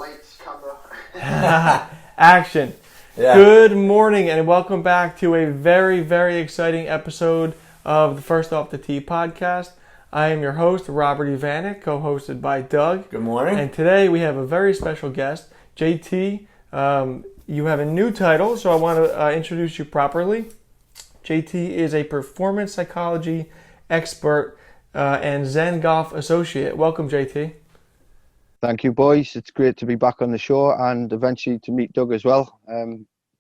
Lights, camera. Action. Yeah. Good morning and welcome back to a very, very exciting episode of the First Off the Tee podcast. I am your host, Robert Ivanek, co-hosted by Doug. Good morning. And today we have a very special guest, JT. You have a new title, so I want to introduce you properly. JT is a performance psychology expert and ZenGolf associate. Welcome, JT. Thank you, boys. It's great to be back on the show and eventually to meet Doug as well.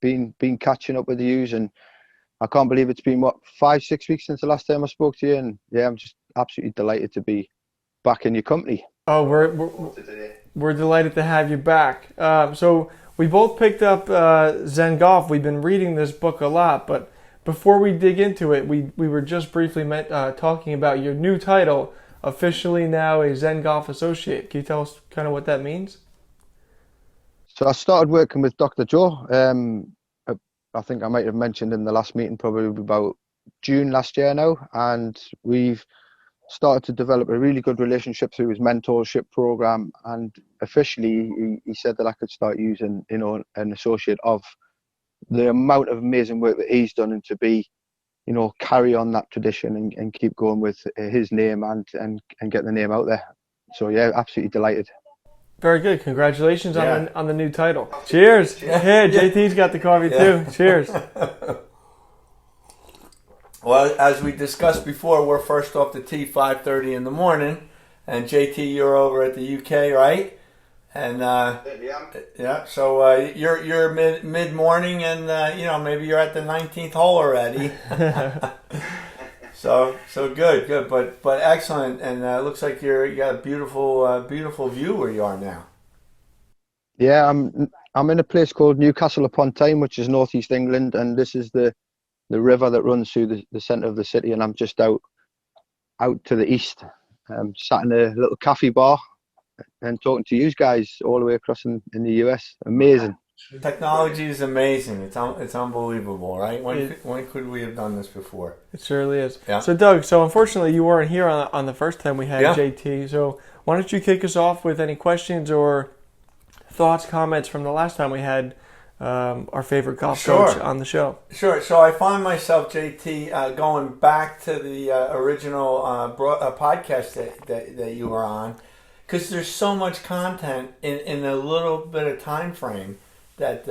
Been catching up with yous, and I can't believe it's been 5-6 weeks since the last time I spoke to you. And yeah, I'm just absolutely delighted to be back in your company. Oh, we're delighted to have you back. So we both picked up ZenGolf. We've been reading this book a lot, but before we dig into it, we were just briefly talking about your new title. Officially now a ZenGolf associate. Can you tell us kind of what that means? So I started working with Dr. Joe. I think I might have mentioned in the last meeting, probably about June last year now, and we've started to develop a really good relationship through his mentorship program. And officially, he said that I could start using, an associate of the amount of amazing work that he's done, and to be, carry on that tradition and keep going with his name and get the name out there. So yeah, absolutely delighted. Very good. Congratulations on the new title. Cheers. Yeah, JT's got the coffee too. Cheers. Well, as we discussed before, we're first off the tee 5:30 in the morning, and JT, you're over at the UK, right? And yeah, so you're mid morning, and maybe you're at the 19th hole already. so good, but excellent, and it looks like you got a beautiful view where you are now. Yeah, I'm in a place called Newcastle upon Tyne, which is northeast England, and this is the river that runs through the centre of the city, and I'm just out to the east, sat in a little cafe bar and talking to you guys all the way across in the US. Amazing. Technology is amazing. It's unbelievable, right? When could we have done this before? It surely is. Yeah. So Doug, unfortunately you weren't here on the first time we had JT. So why don't you kick us off with any questions or thoughts, comments from the last time we had our favorite golf coach on the show? Sure. So I find myself, JT, going back to the original podcast that you were on, because there's so much content in a little bit of time frame that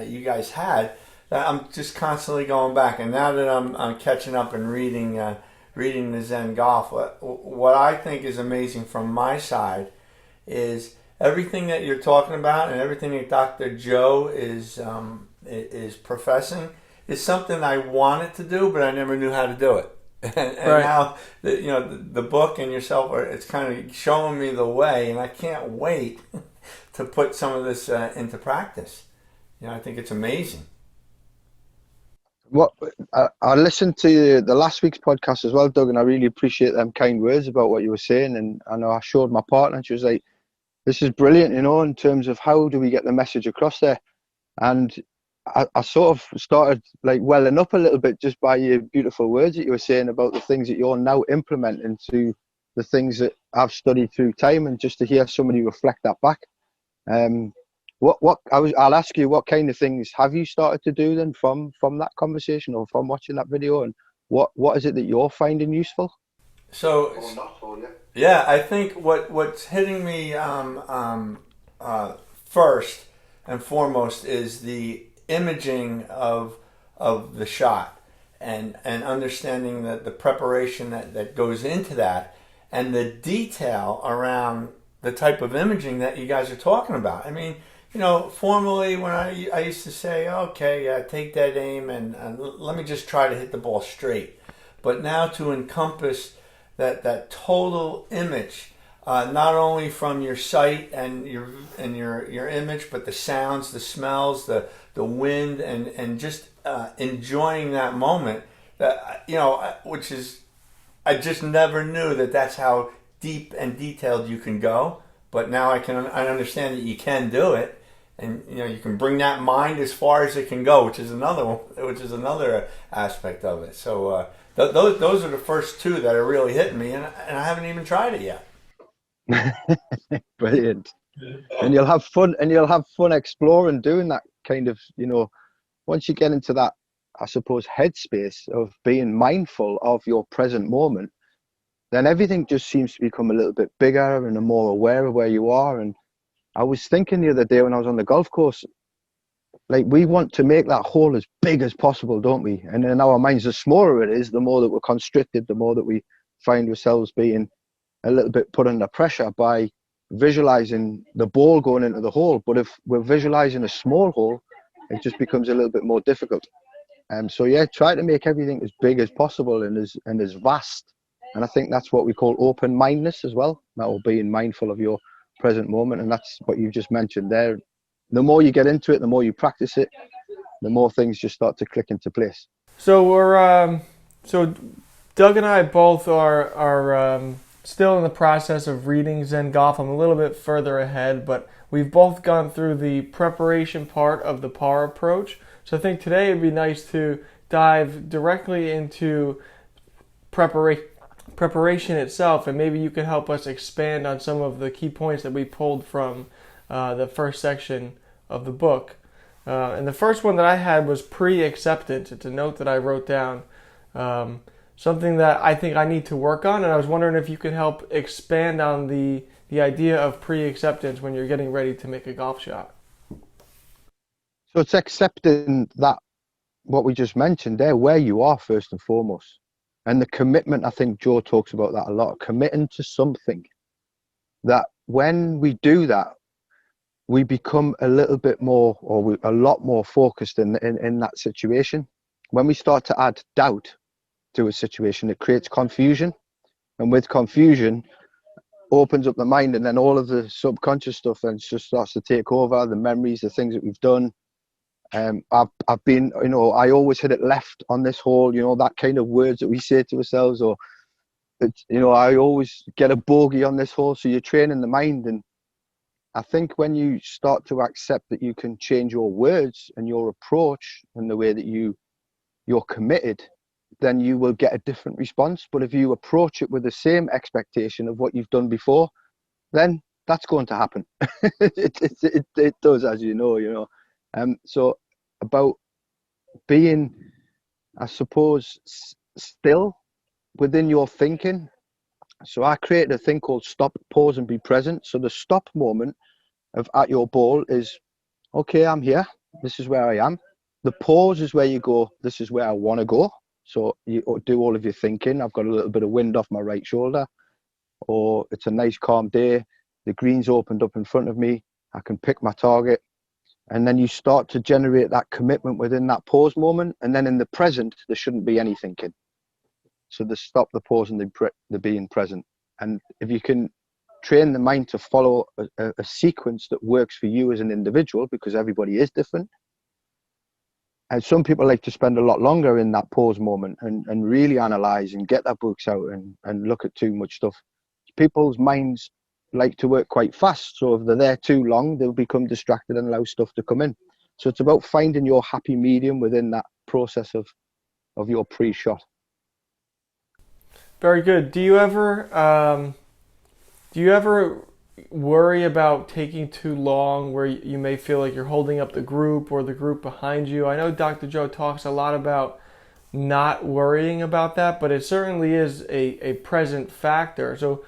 you guys had, that I'm just constantly going back. And now that I'm catching up and reading the ZenGolf, what I think is amazing from my side is everything that you're talking about and everything that Dr. Joe is professing is something I wanted to do, but I never knew how to do it. And right. Now, the book and yourself, it's kind of showing me the way, and I can't wait to put some of this into practice. I think it's amazing. What I listened to the last week's podcast as well, Doug, and I really appreciate them kind words about what you were saying. And I know I showed my partner, and she was like, "This is brilliant," in terms of how do we get the message across there. And I sort of started welling up a little bit just by your beautiful words that you were saying about the things that you're now implementing to the things that I've studied through time, and just to hear somebody reflect that back. I'll ask you, what kind of things have you started to do then from that conversation or from watching that video, and what is it that you're finding useful? So, yeah, I think what's hitting me first and foremost is the imaging of the shot and understanding the preparation that goes into that, and the detail around the type of imaging that you guys are talking about. I mean, formerly when I used to say, okay, take that aim and let me just try to hit the ball straight. But now to encompass that total image, not only from your sight and your image, but the sounds, the smells, the wind, and just enjoying that moment. Which is, I just never knew that's how deep and detailed you can go. But now I understand that you can do it, and you can bring that mind as far as it can go, which is another aspect of it. So those are the first two that are really hitting me, and I haven't even tried it yet. Brilliant. and you'll have fun, exploring, doing that kind of, once you get into that, I suppose, headspace of being mindful of your present moment, then everything just seems to become a little bit bigger and more aware of where you are. And I was thinking the other day when I was on the golf course, like, we want to make that hole as big as possible, don't we? And in our minds, the smaller it is, the more that we're constricted, the more that we find ourselves being a little bit put under pressure by visualizing the ball going into the hole. But if we're visualizing a small hole, it just becomes a little bit more difficult. So yeah, try to make everything as big as possible and as vast. And I think that's what we call open-mindedness as well. That will being mindful of your present moment, and that's what you just mentioned there. The more you get into it, the more you practice it, the more things just start to click into place. So so Doug and I both are still in the process of reading ZenGolf. I'm a little bit further ahead, but we've both gone through the preparation part of the PAR approach. So I think today it'd be nice to dive directly into preparation itself, and maybe you can help us expand on some of the key points that we pulled from the first section of the book. And the first one that I had was pre-acceptance. It's a note that I wrote down, something that I think I need to work on, and I was wondering if you could help expand on the idea of pre-acceptance when you're getting ready to make a golf shot. So it's accepting that, what we just mentioned there, where you are first and foremost. And the commitment, I think Joe talks about that a lot, committing to something. That when we do that, we become a little bit more, or a lot more focused in that situation. When we start to add doubt to a situation, it creates confusion. And with confusion, opens up the mind, and then all of the subconscious stuff then just starts to take over, the memories, the things that we've done. I've been, I always hit it left on this hole, that kind of words that we say to ourselves, or, I always get a bogey on this hole. So you're training the mind. And I think when you start to accept that you can change your words and your approach and the way that you're committed, then you will get a different response. But if you approach it with the same expectation of what you've done before, then that's going to happen. It does, as you know. So about being, I suppose, still within your thinking. So I created a thing called stop, pause, and be present. So the stop moment at your ball is, okay, I'm here. This is where I am. The pause is where you go, this is where I want to go. So you do all of your thinking. I've got a little bit of wind off my right shoulder, or it's a nice calm day. The green's opened up in front of me. I can pick my target. And then you start to generate that commitment within that pause moment. And then in the present, there shouldn't be any thinking. So the stop, the pause, and the being present. And if you can train the mind to follow a sequence that works for you as an individual, because everybody is different. And some people like to spend a lot longer in that pause moment and really analyze and get their books out and look at too much stuff. People's minds like to work quite fast. So if they're there too long, they'll become distracted and allow stuff to come in. So it's about finding your happy medium within that process of your pre-shot. Very good. Do you ever worry about taking too long, where you may feel like you're holding up the group or the group behind you? I know Dr. Joe talks a lot about not worrying about that, but it certainly is a present factor. So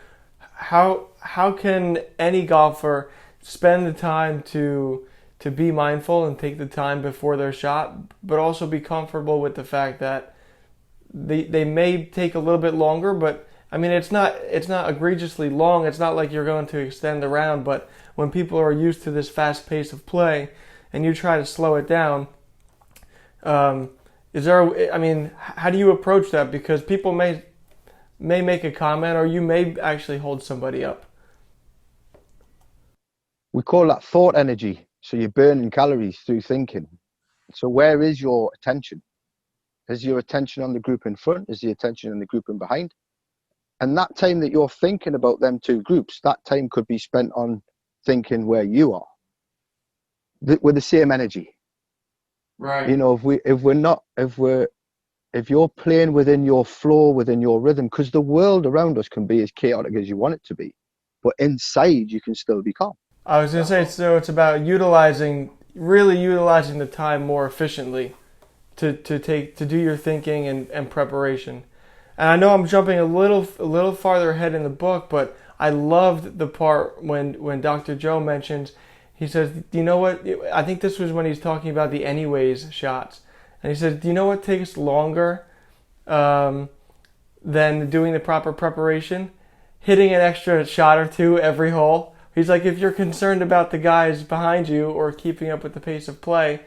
how can any golfer spend the time to be mindful and take the time before their shot, but also be comfortable with the fact that they may take a little bit longer, but I mean, it's not egregiously long. It's not like you're going to extend the round, but when people are used to this fast pace of play and you try to slow it down, how do you approach that? Because people may make a comment, or you may actually hold somebody up. We call that thought energy. So you're burning calories through thinking. So where is your attention? Is your attention on the group in front? Is the attention on the group in behind? And that time that you're thinking about them two groups, that time could be spent on thinking where you are with the same energy. Right. If you're playing within your flow, within your rhythm, because the world around us can be as chaotic as you want it to be, but inside you can still be calm. I was going to say, so it's about really utilizing the time more efficiently to do your thinking and preparation. And I know I'm jumping a little farther ahead in the book, but I loved the part when Dr. Joe mentions, he says, do you know what, I think this was when he's talking about the anyways shots. And he says, do you know what takes longer than doing the proper preparation? Hitting an extra shot or two every hole. He's like, if you're concerned about the guys behind you or keeping up with the pace of play,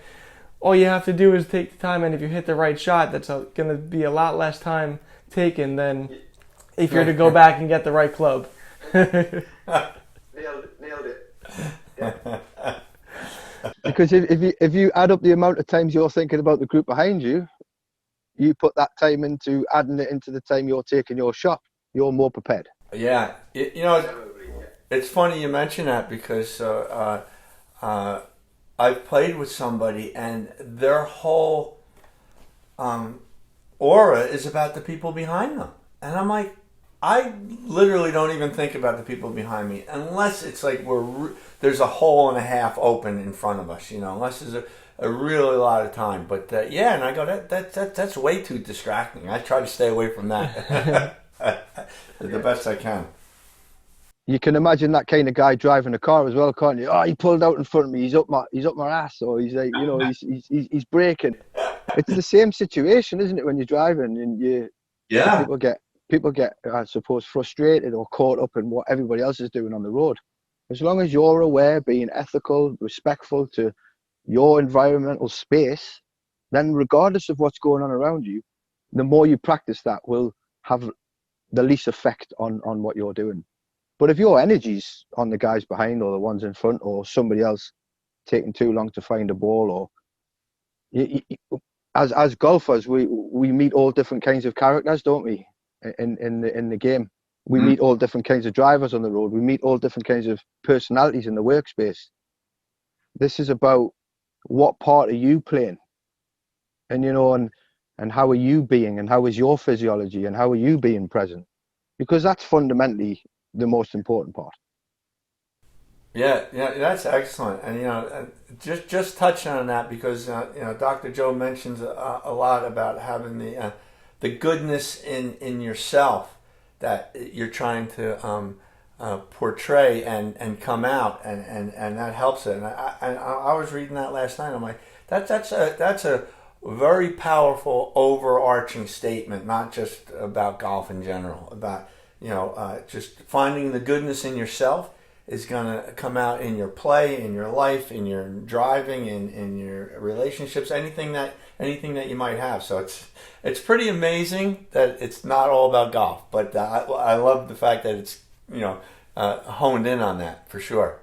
all you have to do is take the time, and if you hit the right shot, that's going to be a lot less time taken than if you're to go back and get the right club. Nailed it. Yeah. Because if you add up the amount of times you're thinking about the group behind you, you put that time into adding it into the time you're taking your shot, you're more prepared. Yeah, it's funny you mention that because I've played with somebody and their whole aura is about the people behind them, and I'm like, I literally don't even think about the people behind me unless it's like there's a hole and a half open in front of us, unless there's a really lot of time. But yeah, and I go, that's way too distracting. I try to stay away from that the best I can. You can imagine that kind of guy driving a car as well, can't you? Oh, he pulled out in front of me. He's up my ass, or he's like, he's braking. It's the same situation, isn't it? When you're driving and people get, I suppose, frustrated or caught up in what everybody else is doing on the road. As long as you're aware, being ethical, respectful to your environmental space, then regardless of what's going on around you, the more you practice that will have the least effect on what you're doing. But if your energy's on the guys behind or the ones in front or somebody else taking too long to find a ball, or as golfers, we meet all different kinds of characters, don't we? In the game, we meet all different kinds of drivers on the road. We meet all different kinds of personalities in the workspace. This is about what part are you playing, and and how are you being, and how is your physiology, and how are you being present? Because that's fundamentally the most important part. Yeah, that's excellent. And just touching on that because Dr. Joe mentions a lot about having the goodness in yourself that you're trying to portray and come out, and that helps it. And I was reading that last night. I'm like, that's a very powerful overarching statement, not just about golf in general, about just finding the goodness in yourself is going to come out in your play, in your life, in your driving, in your relationships, anything that you might have. So it's pretty amazing that it's not all about golf, but I love the fact that it's honed in on that for sure.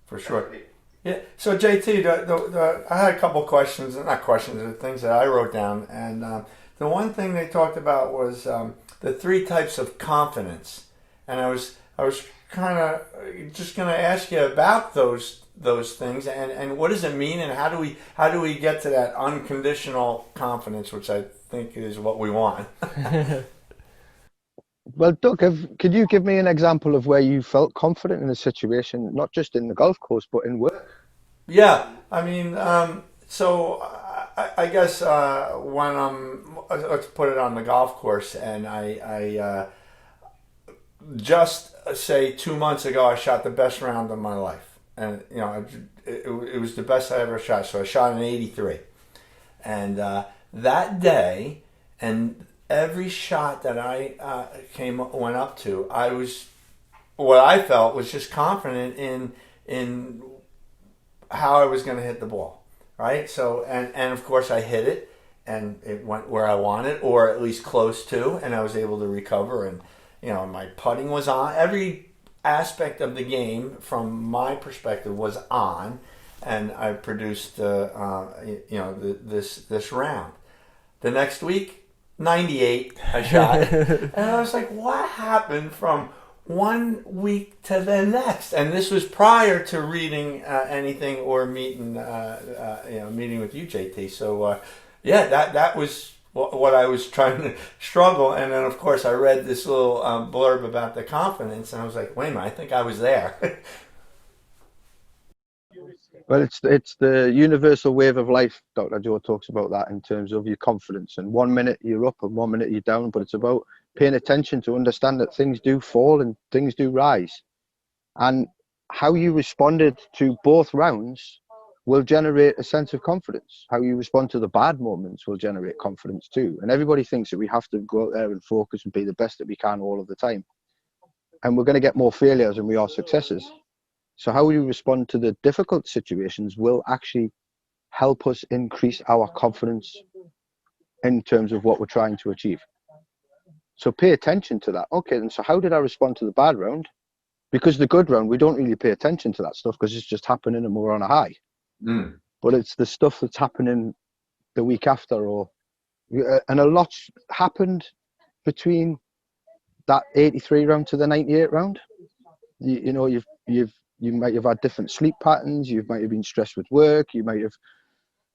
For sure. Yeah. So JT, I had a couple questions, not questions, the things that I wrote down, and the one thing they talked about was the 3 types of confidence, and I was kind of just going to ask you about those things and what does it mean, and how do we get to that unconditional confidence, which I think is what we want. Well, Doug, could you give me an example of where you felt confident in a situation, not just in the golf course but in work? Yeah, I mean, so I guess when let's put it on the golf course, and I just say 2 months ago I shot the best round of my life, and it was the best I ever shot. So I shot an 83, and that day, and every shot that I went up to, what I felt was just confident in how I was going to hit the ball, right? So and of course I hit it, and it went where I wanted, or at least close to, and I was able to recover, and my putting was on. Every aspect of the game, from my perspective, was on, and I produced this round. The next week, 98 I shot, and I was like, what happened from 1 week to the next? And this was prior to reading anything or meeting with you, JT. So that was what I was trying to struggle. And then of course I read this little blurb about the confidence, and I was like, wait a minute, I think I was there. Well, it's the universal wave of life. Dr. Joe talks about that in terms of your confidence. And 1 minute you're up and 1 minute you're down, but it's about paying attention to understand that things do fall and things do rise. And how you responded to both rounds will generate a sense of confidence. How you respond to the bad moments will generate confidence too. And everybody thinks that we have to go out there and focus and be the best that we can all of the time. And we're going to get more failures than we are successes. So how we respond to the difficult situations will actually help us increase our confidence in terms of what we're trying to achieve. So pay attention to that. Okay, then so how did I respond to the bad round? Because the good round, we don't really pay attention to that stuff because it's just happening and we're on a high. But it's the stuff that's happening the week after, and a lot's happened between that 83 round to the 98 round. You know, you might have had different sleep patterns. You might have been stressed with work. You might have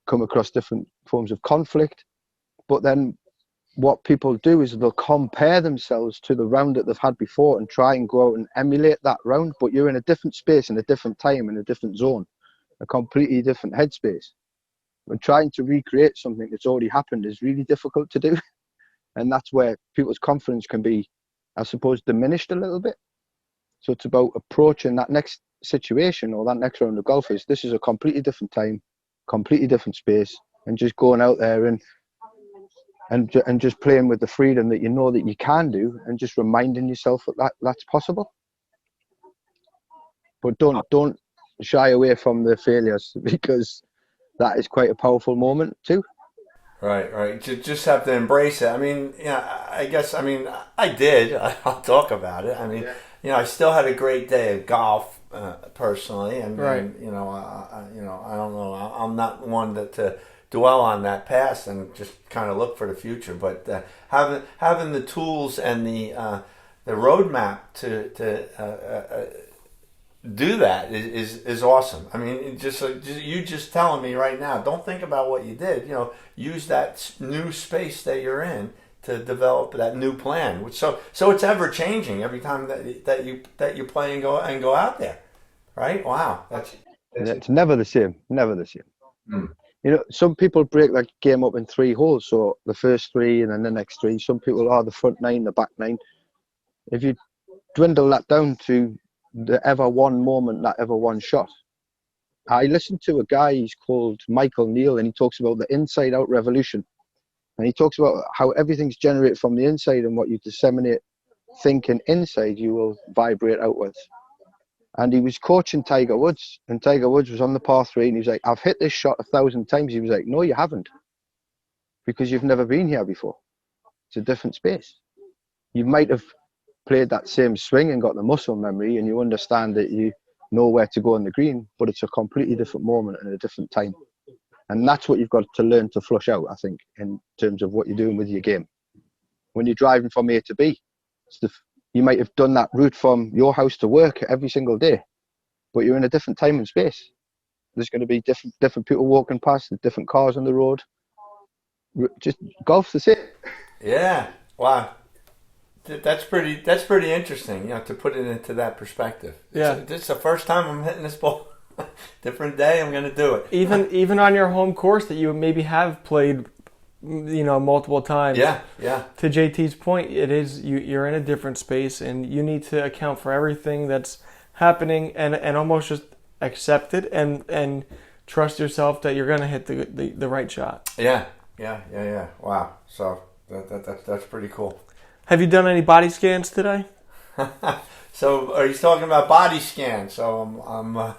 come across different forms of conflict. But then what people do is they'll compare themselves to the round that they've had before and try and go out and emulate that round. But you're in a different space, in a different time, in a different zone, a completely different headspace. And trying to recreate something that's already happened is really difficult to do. And that's where people's confidence can be, I suppose, diminished a little bit. So it's about approaching that next situation or that next round of golf this is a completely different time, completely different space, and just going out there and just playing with the freedom that you know that you can do, and just reminding yourself that that's possible. But don't shy away from the failures, because that is quite a powerful moment too. Right. Just have to embrace it. I mean, I guess, I did. I'll talk about it. I still had a great day of golf, personally, and right. I don't know. I'm not one to dwell on that past and just kind of look for the future. But having the tools and the roadmap to do that is awesome. I mean, just you just telling me right now, don't think about what you did. Use that new space that you're in to develop that new plan. So it's ever changing every time that you play and go out there, right? Wow, it's never the same. Never the same. Mm. Some people break that game up in 3 holes. So the first 3 and then the next 3. Some people are the front 9, the back 9. If you dwindle that down to the ever one moment, that ever one shot. I listened to a guy, he's called Michael Neal, and he talks about the inside out revolution. And he talks about how everything's generated from the inside, and what you disseminate thinking inside, you will vibrate outwards. And he was coaching Tiger Woods, and Tiger Woods was on the par 3, and he was like, I've hit this shot 1,000 times. He was like, no, you haven't, because you've never been here before. It's a different space. You might have played that same swing and got the muscle memory, and you understand that you know where to go on the green, but it's a completely different moment and a different time. And that's what you've got to learn to flush out, I think, in terms of what you're doing with your game. When you're driving from A to B, you might have done that route from your house to work every single day, but you're in a different time and space. There's going to be different people walking past, different cars on the road. Just golf's the same. Yeah. Wow. That's pretty interesting, to put it into that perspective. Yeah. This is the first time I'm hitting this ball. Different day, I'm going to do it. Even on your home course that you maybe have played, multiple times. Yeah. To JT's point, it is you're in a different space, and you need to account for everything that's happening, and almost just accept it and trust yourself that you're going to hit the right shot. Yeah. Wow. So that's pretty cool. Have you done any body scans today? So, are you talking about body scans? So,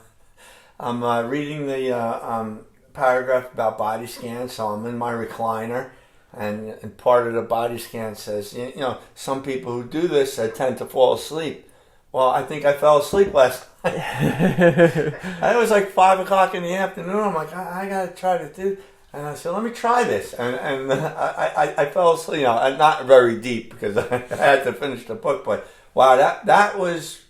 I'm reading the paragraph about body scans. So, I'm in my recliner, and part of the body scan says, some people who do this tend to fall asleep. Well, I think I fell asleep last night. It was like 5 o'clock in the afternoon. I'm like, I gotta try to do. And I said, let me try this. And I fell asleep, not very deep because I had to finish the book. But wow, that was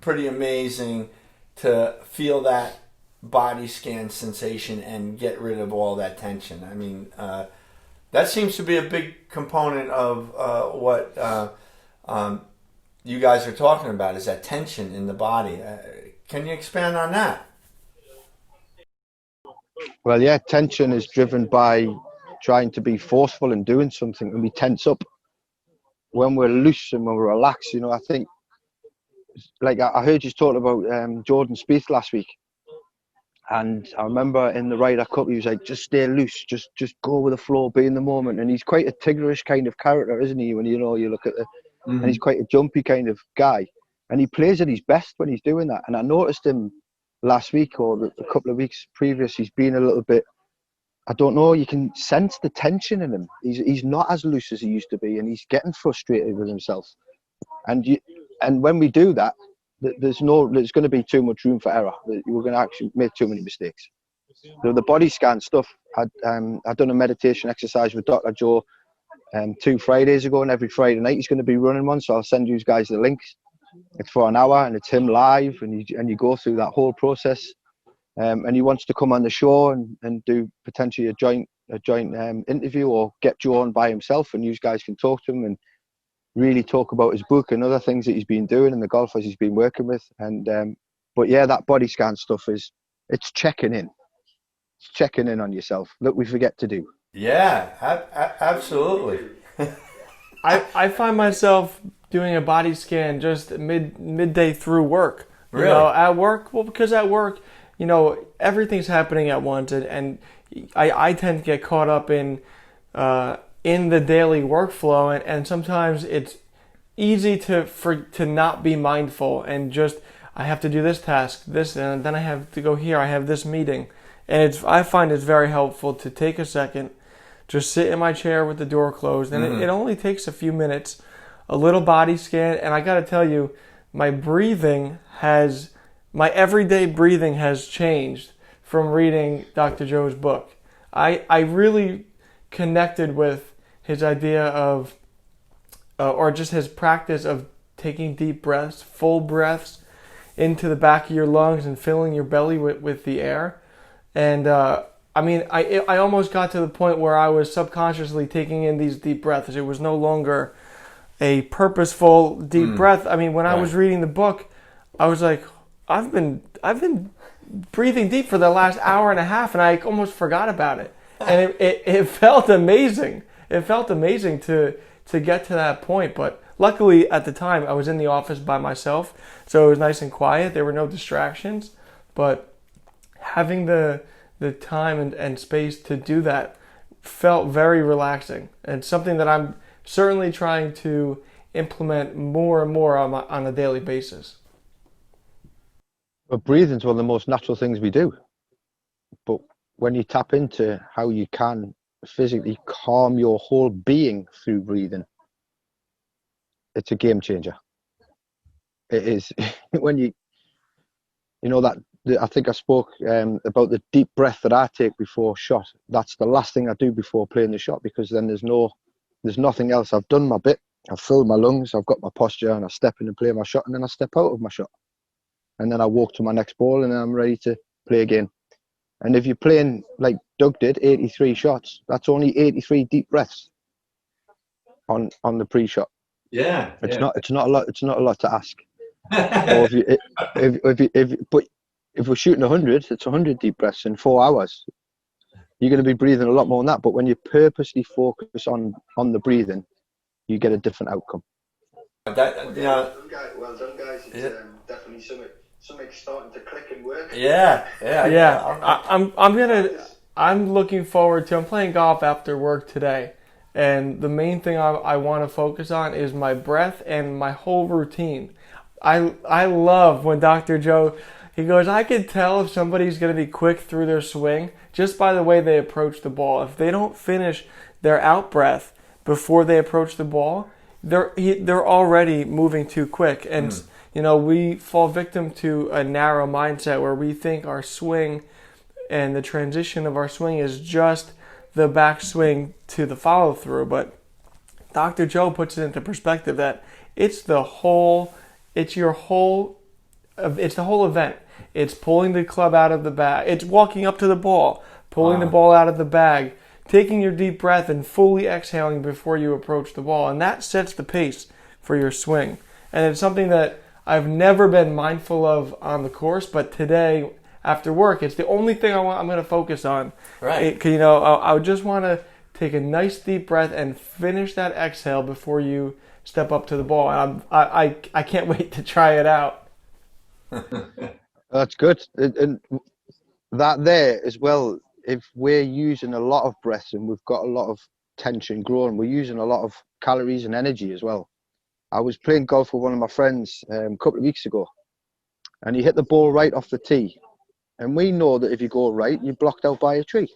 pretty amazing to feel that body scan sensation and get rid of all that tension. I mean, that seems to be a big component of what you guys are talking about, is that tension in the body. Can you expand on that? Well, yeah, tension is driven by trying to be forceful and doing something, and we tense up. When we're loose and when we're relaxed, I think, like I heard you talking about Jordan Spieth last week, and I remember in the Ryder Cup he was like, just stay loose, just go with the flow, be in the moment. And he's quite a tigerish kind of character, isn't he? When you look at and he's quite a jumpy kind of guy, and he plays at his best when he's doing that. And I noticed him last week or a couple of weeks previous, he's been a little bit, I don't know, you can sense the tension in him. He's not as loose as he used to be, and he's getting frustrated with himself. And when we do that, there's going to be too much room for error. We're going to actually make too many mistakes. So the body scan stuff, I'd done a meditation exercise with Dr. Joe 2 Fridays ago, and every Friday night he's going to be running one. So I'll send you guys the links. It's for an hour, and it's him live, and you go through that whole process. And he wants to come on the show and do potentially a joint interview, or get Joe on by himself, and you guys can talk to him and really talk about his book and other things that he's been doing and the golfers he's been working with. And but yeah, that body scan stuff it's checking in. It's checking in on yourself that we forget to do. Yeah, absolutely. I find myself doing a body scan just midday through work. Really? At work. Well, because at work, everything's happening at once, and I tend to get caught up in the daily workflow, and sometimes it's easy to not be mindful and just, I have to do this task, and then I have to go here, I have this meeting. And I find it's very helpful to take a second, just sit in my chair with the door closed, and it only takes a few minutes, a little body scan, and I got to tell you, my everyday breathing has changed from reading Dr. Joe's book. I really connected with his idea of, or just his practice of taking deep breaths, full breaths into the back of your lungs and filling your belly with the air. And I almost got to the point where I was subconsciously taking in these deep breaths. It was no longer a purposeful deep breath. I mean, when I was reading the book, I was like, I've been breathing deep for the last hour and a half, and I almost forgot about it. And it felt amazing. It felt amazing to get to that point. But luckily, at the time, I was in the office by myself, so it was nice and quiet. There were no distractions. But having the time and space to do that felt very relaxing, and something that I'm certainly trying to implement more and more on a daily basis. But breathing's one of the most natural things we do. But when you tap into how you can physically calm your whole being through breathing, it's a game changer. It is. When that, I think I spoke about the deep breath that I take before shot. That's the last thing I do before playing the shot, because then there's nothing else. I've done my bit. I've filled my lungs. I've got my posture, and I step in and play my shot, and then I step out of my shot, and then I walk to my next ball, and then I'm ready to play again. And if you're playing like Doug did, 83 shots, that's only 83 deep breaths on the pre-shot. Yeah, it's not a lot. It's not a lot to ask. Or if we're shooting 100, it's 100 deep breaths in 4 hours. You're going to be breathing a lot more than that. But when you purposely focus on the breathing, you get a different outcome. Well done, guys. It's definitely something starting to click and work. Yeah. I'm looking forward to. I'm playing golf after work today, and the main thing I want to focus on is my breath and my whole routine. I love when Dr. Joe, he goes, I can tell if somebody's going to be quick through their swing just by the way they approach the ball. If they don't finish their out breath before they approach the ball, they're already moving too quick. And we fall victim to a narrow mindset where we think our swing and the transition of our swing is just the backswing to the follow through. But Dr. Joe puts it into perspective that it's the whole event. It's pulling the club out of the bag. It's walking up to the ball, pulling the ball out of the bag, taking your deep breath and fully exhaling before you approach the ball. And that sets the pace for your swing. And it's something that I've never been mindful of on the course, but today, after work. It's the only thing I'm going to focus on. Right. I would just want to take a nice deep breath and finish that exhale before you step up to the ball. And I can't wait to try it out. That's good. And that there as well, if we're using a lot of breath and we've got a lot of tension growing, we're using a lot of calories and energy as well. I was playing golf with one of my friends a couple of weeks ago, and he hit the ball right off the tee. And we know that if you go right, you're blocked out by a tree.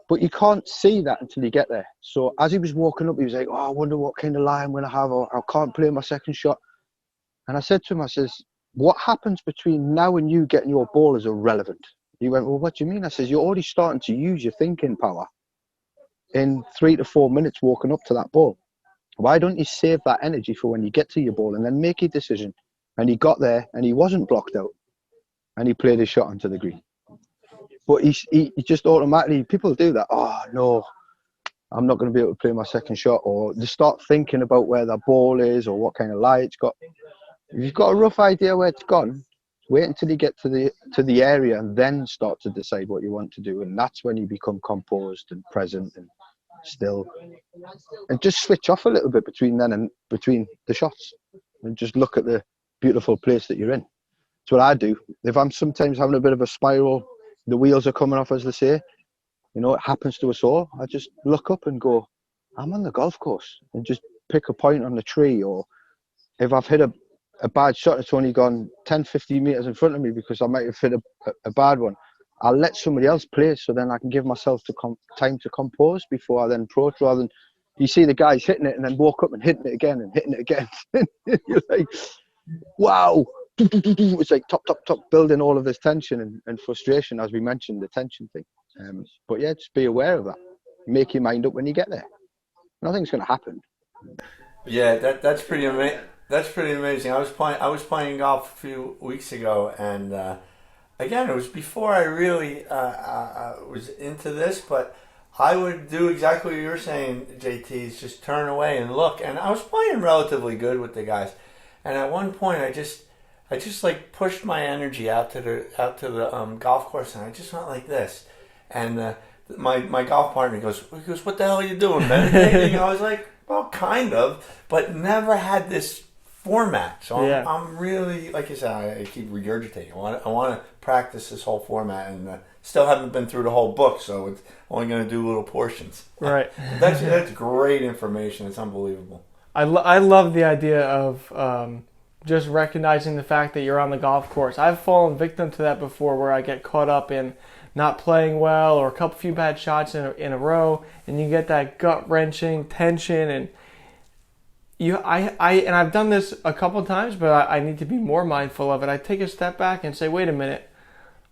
But you can't see that until you get there. So as he was walking up, he was like, oh, I wonder what kind of lie I'm going to have, or I can't play my second shot. And I said to him, I says, what happens between now and you getting your ball is irrelevant. He went, well, what do you mean? I says, you're already starting to use your thinking power in 3 to 4 minutes walking up to that ball. Why don't you save that energy for when you get to your ball and then make your decision? And he got there and he wasn't blocked out and he played his shot onto the green. But he just automatically, people do that. Oh, no, I'm not going to be able to play my second shot. Or they start thinking about where the ball is or what kind of lie it's got. If you've got a rough idea where it's gone, wait until you get to the area and then start to decide what you want to do. And that's when you become composed and present and still. And just switch off a little bit between then and between the shots. And just look at the beautiful place that you're in. That's what I do. If I'm sometimes having a bit of a spiral, the wheels are coming off, as they say, it happens to us all. I just look up and go, I'm on the golf course, and just pick a point on the tree. Or if I've hit a bad shot, it's only gone 10, 15 meters in front of me because I might have hit a bad one. I'll let somebody else play, so then I can give myself time to compose before I then approach, rather than you see the guys hitting it and then walk up and hitting it again and hitting it again. You're like, wow. It's like top, building all of this tension and frustration, as we mentioned, the tension thing. But yeah, just be aware of that. Make your mind up when you get there. Nothing's going to happen. Yeah, that's pretty amazing. That's pretty amazing. I was playing golf a few weeks ago, and again, it was before I really was into this, but I would do exactly what you were saying, JT, is just turn away and look. And I was playing relatively good with the guys, and at one point, I just like pushed my energy out to the golf course, and I just went like this. And my golf partner goes, what the hell are you doing, meditating? I was like, well, kind of, but never had this format. So I'm really, like you said, I keep regurgitating. I want to practice this whole format, and still haven't been through the whole book, so it's only going to do little portions. Right. That's great information. It's unbelievable. I love the idea of just recognizing the fact that you're on the golf course. I've fallen victim to that before, where I get caught up in not playing well or a few bad shots in a row, and you get that gut-wrenching tension. And I've done this a couple times, but I need to be more mindful of it. I take a step back and say, wait a minute,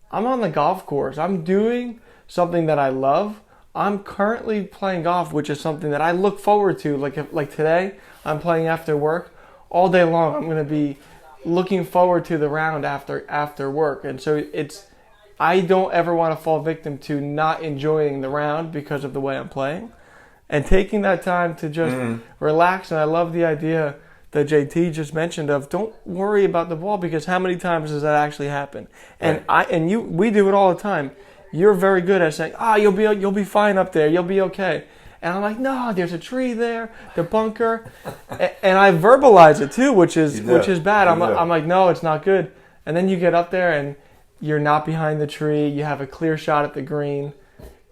I'm on the golf course. I'm doing something that I love. I'm currently playing golf, which is something that I look forward to. Like today, I'm playing after work. All day long, I'm going to be looking forward to the round after work. And so I don't ever want to fall victim to not enjoying the round because of the way I'm playing. And taking that time to just relax. And I love the idea that JT just mentioned of don't worry about the ball, because how many times does that actually happen? And we do it all the time. You're very good at saying, you'll be fine up there, you'll be okay. And I'm like, no, there's a tree there, the bunker, and I verbalize it too, which is bad. I'm like, no, it's not good. And then you get up there and you're not behind the tree. You have a clear shot at the green,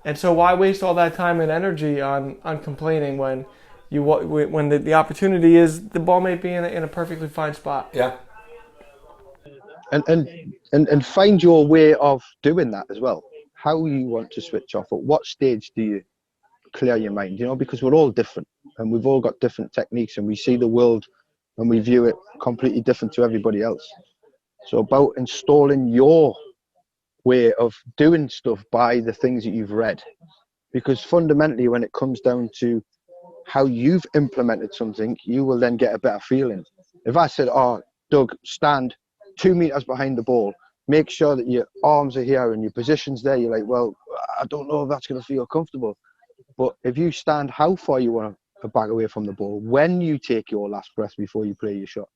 and so why waste all that time and energy on complaining when the opportunity is the ball may be in a perfectly fine spot. Yeah. And find your way of doing that as well. How you want to switch off. At what stage do you clear your mind, because we're all different and we've all got different techniques, and we see the world and we view it completely different to everybody else. So about installing your way of doing stuff by the things that you've read, because fundamentally when it comes down to how you've implemented something, you will then get a better feeling. If I said, Doug, stand 2 meters behind the ball, make sure that your arms are here and your position's there, you're like, well, I don't know if that's going to feel comfortable. But if you stand how far you want to back away from the ball, when you take your last breath before you play your shot,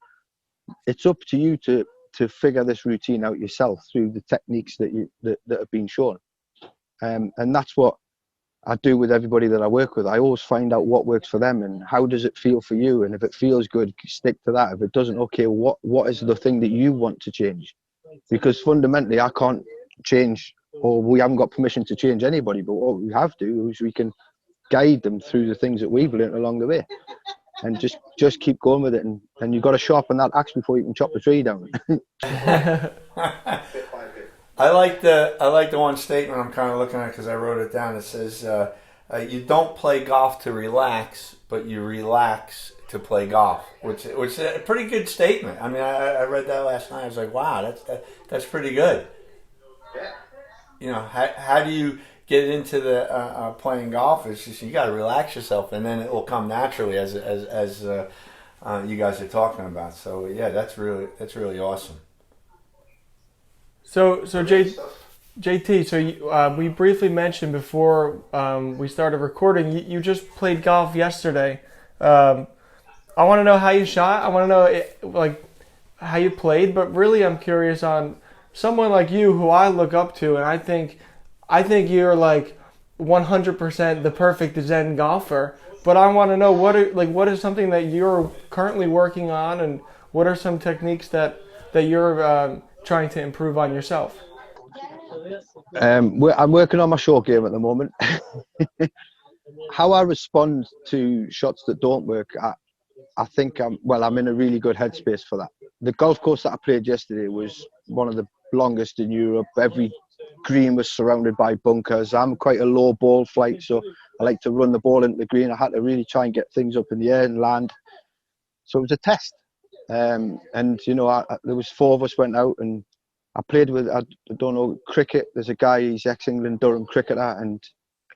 it's up to you to to figure this routine out yourself through the techniques that have been shown. And that's what I do with everybody that I work with. I always find out what works for them and how does it feel for you. And if it feels good, stick to that. If it doesn't, okay, what is the thing that you want to change? Because fundamentally, I can't change, or we haven't got permission to change anybody. But what we have to is we can guide them through the things that we've learned along the way, and just keep going with it. And you've got to sharpen that axe before you can chop the tree down. I like the one statement I'm kind of looking at because I wrote it down. It says, "You don't play golf to relax, but you relax to play golf," which is a pretty good statement. I mean, I read that last night. I was like, "Wow, that's pretty good." You know, how do you get into the playing golf? It's just you got to relax yourself, and then it will come naturally as you guys are talking about. So yeah, that's really awesome. So JT, so we briefly mentioned before we started recording, you just played golf yesterday. I want to know how you shot. I want to know how you played, but really I'm curious on someone like you who I look up to, and I think you're like 100% the perfect Zen golfer. But I want to know what is something that you're currently working on, and what are some techniques that you're trying to improve on yourself? I'm working on my short game at the moment. How I respond to shots that don't work, I think I'm in a really good headspace for that. The golf course that I played yesterday was one of the longest in Europe. Every green was surrounded by bunkers. I'm quite a low ball flight, so I like to run the ball into the green. I had to really try and get things up in the air and land. So it was a test. And you know, there was 4 of us went out, and I played with, I don't know, cricket. There's a guy, he's ex-England Durham cricketer, and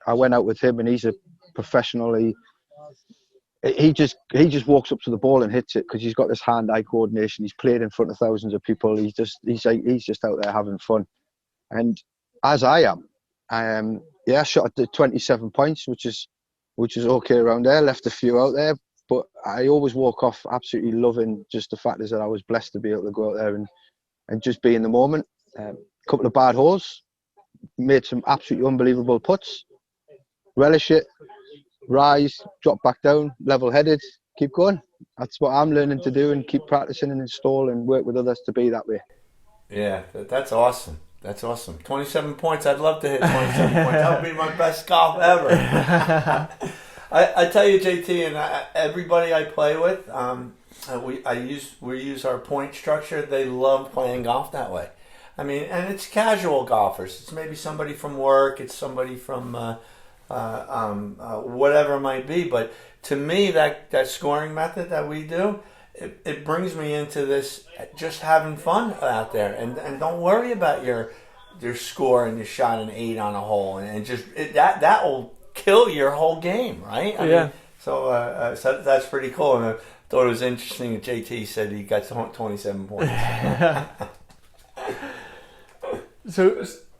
I went out with him, and he's a professional. He just walks up to the ball and hits it because he's got this hand-eye coordination. He's played in front of thousands of people. He's just out there having fun, and as I am, I shot at the 27 points, which is okay around there. Left a few out there. But I always walk off absolutely loving just the fact is that I was blessed to be able to go out there and just be in the moment. A couple of bad holes, made some absolutely unbelievable putts, relish it, rise, drop back down, level-headed, keep going. That's what I'm learning to do, and keep practicing and install and work with others to be that way. Yeah, that's awesome. That's awesome. 27 points. I'd love to hit 27 points. That would be my best golf ever. I tell you, JT, and everybody I play with, we use our point structure. They love playing golf that way. I mean, and it's casual golfers. It's maybe somebody from work. It's somebody from whatever it might be. But to me, that scoring method that we do, it brings me into this just having fun out there, and don't worry about your score and you shot an 8 on a hole, and just that will kill your whole game, right? I mean, so that's pretty cool. And I thought it was interesting that JT said he got 27 points.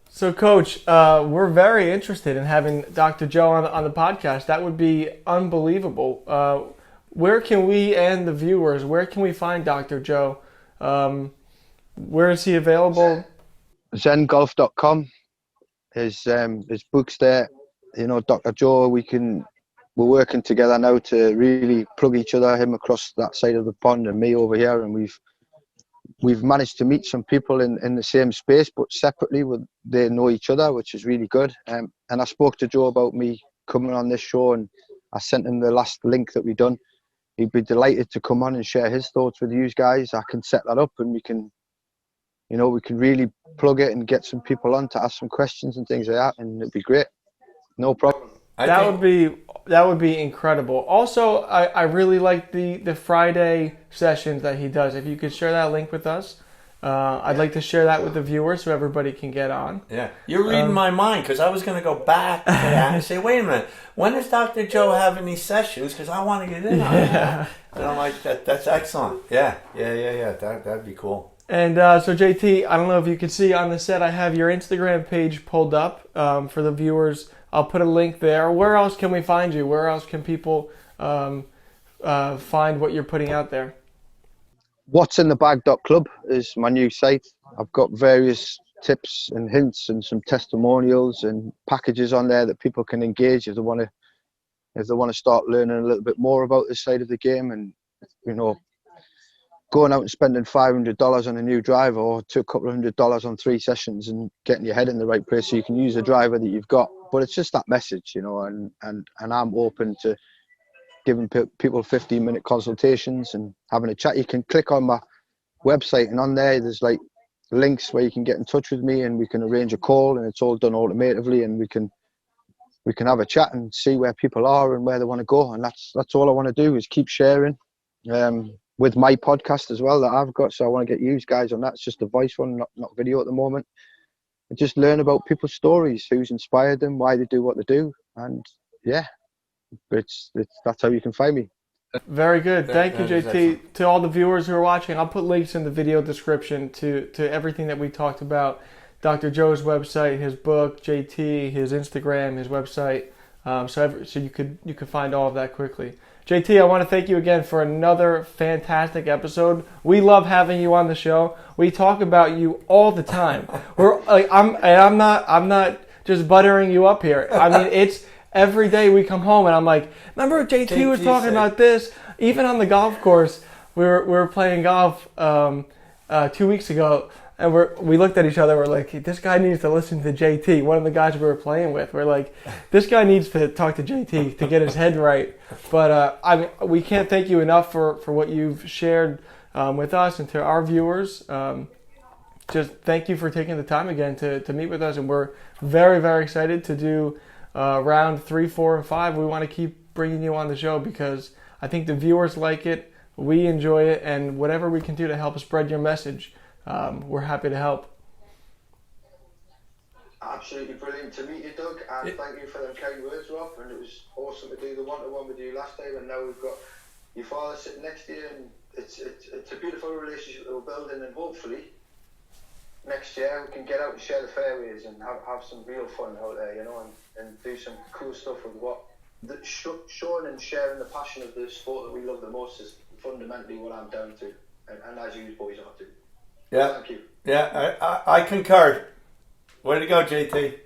So Coach, we're very interested in having Dr. Joe on the podcast. That would be unbelievable. Where can we and the viewers, where can we find Dr. Joe? Where is he available? ZenGolf.com. His books there. You know, Dr. Joe, we're working together now to really plug each other, him across that side of the pond and me over here, and we've managed to meet some people in the same space, but separately. They know each other, which is really good. And I spoke to Joe about me coming on this show, and I sent him the last link that we've done. He'd be delighted to come on and share his thoughts with you guys. I can set that up, and we can really plug it and get some people on to ask some questions and things like that, and it'd be great. No problem. That would be incredible. Also, I really like the Friday sessions that he does. If you could share that link with us, I'd like to share that with the viewers so everybody can get on. Yeah, you're reading my mind, because I was going to go back to that and say, wait a minute, when is Dr. Joe having these sessions? Because I want to get in on that. And I'm like, that's excellent. Yeah. That'd be cool. And so JT, I don't know if you can see on the set, I have your Instagram page pulled up for the viewers. I'll put a link there. Where else can we find you? Where else can people find what you're putting out there? whatsinthebag.club is my new site. I've got various tips and hints and some testimonials and packages on there that people can engage if they want to start learning a little bit more about this side of the game, and going out and spending $500 on a new driver or a couple of $100 on 3 sessions and getting your head in the right place so you can use the driver that you've got. But it's just that message, and I'm open to giving people 15-minute consultations and having a chat. You can click on my website, and on there's like links where you can get in touch with me, and we can arrange a call, and it's all done automatically, and we can have a chat and see where people are and where they want to go. And that's all I want to do, is keep sharing with my podcast as well that I've got. So I want to get you guys on that. It's just a voice one, not video at the moment. And just learn about people's stories, who's inspired them, why they do what they do. And yeah, it's that's how you can find me. Very good. Thank you, JT. To all the viewers who are watching, I'll put links in the video description to everything that we talked about. Dr. Joe's website, his book, JT, his Instagram, his website. So you could find all of that quickly. JT, I want to thank you again for another fantastic episode. We love having you on the show. We talk about you all the time. I'm not just buttering you up here. I mean, it's every day we come home and I'm like, remember JT was talking about this? Even on the golf course, we were playing golf 2 weeks ago, and we looked at each other. We're like, this guy needs to listen to JT. One of the guys we were playing with, we're like, this guy needs to talk to JT to get his head right. But we can't thank you enough for what you've shared with us and to our viewers. Just thank you for taking the time again to meet with us, and we're very, very excited to do round 3, 4, and 5. We want to keep bringing you on the show because I think the viewers like it, we enjoy it, and whatever we can do to help spread your message, we're happy to help. Absolutely brilliant to meet you, Doug, and thank you for them kind words, Rob. And it was awesome to do the one-to-one with you last time, and now we've got your father sitting next to you, and it's a beautiful relationship that we're building, and hopefully next year we can get out and share the fairways and have some real fun out there, and do some cool stuff with showing and sharing the passion of the sport that we love the most is fundamentally what I'm down to, and as you boys are too. Yeah. Thank you. Yeah, I concur. Way to go, JT.